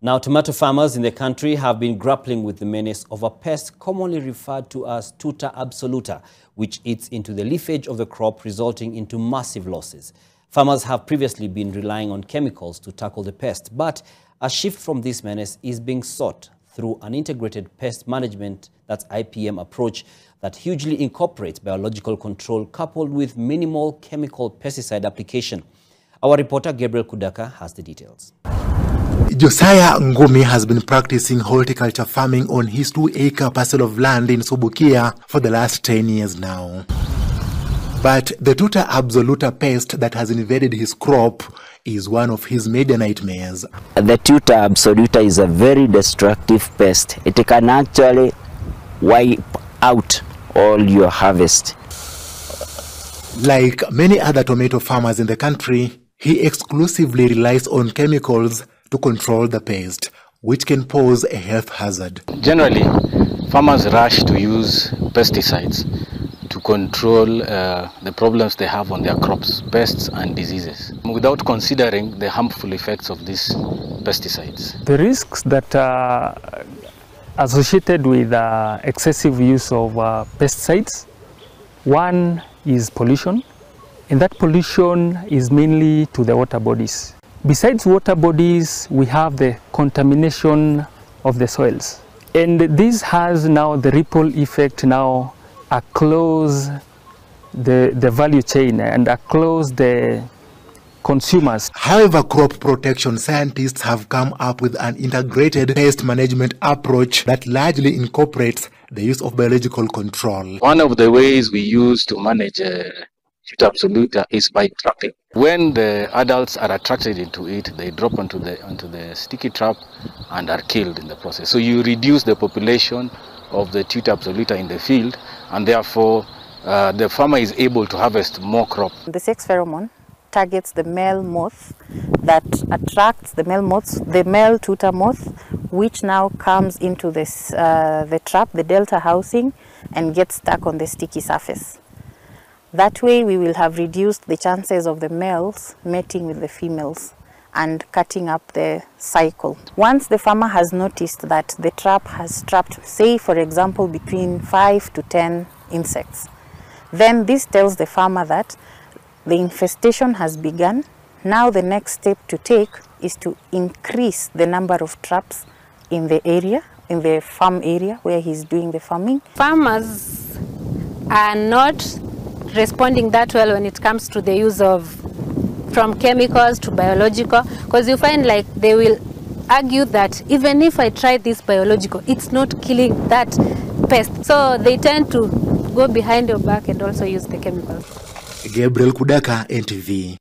Now, tomato farmers in the country have been grappling with the menace of a pest commonly referred to as Tuta absoluta, which eats into the leafage of the crop, resulting into massive losses. Farmers have previously been relying on chemicals to tackle the pest, but a shift from this menace is being sought through an integrated pest management, that's IPM approach, that hugely incorporates biological control coupled with minimal chemical pesticide application. Our reporter Gabriel Kudaka has the details. Josiah Ngumi has been practicing horticulture farming on his 2-acre parcel of land in Subukia for the last 10 years now. But the Tuta absoluta pest that has invaded his crop is one of his major nightmares. The Tuta absoluta is a very destructive pest. It can actually wipe out all your harvest. Like many other tomato farmers in the country, he exclusively relies on chemicals to control the pest, which can pose a health hazard. Generally, farmers rush to use pesticides to control the problems they have on their crops, pests and diseases, without considering the harmful effects of these pesticides. The risks that are associated with excessive use of pesticides, one is pollution, and that pollution is mainly to the water bodies. Besides water bodies, we have the contamination of the soils. And this has now the ripple effect now across the value chain and across the consumers. However, crop protection scientists have come up with an integrated pest management approach that largely incorporates the use of biological control. One of the ways we use to manage Tuta absoluta is by trapping. When the adults are attracted into it, they drop onto the sticky trap and are killed in the process. So you reduce the population of the Tuta absoluta in the field, and therefore the farmer is able to harvest more crop. The sex pheromone targets the male moth that attracts the male moths, the male Tuta moth, which now comes into this, the trap, the delta housing, and gets stuck on the sticky surface. That way we will have reduced the chances of the males mating with the females and cutting up the cycle. Once the farmer has noticed that the trap has trapped, say for example, between 5 to 10 insects, then this tells the farmer that the infestation has begun. Now the next step to take is to increase the number of traps in the area, in the farm area where he's doing the farming. Farmers are not responding that well when it comes to the use of from chemicals to biological, because you find like they will argue that even if I try this biological, it's not killing that pest. So they tend to go behind your back and also use the chemicals. Gabriel Kudaka, NTV.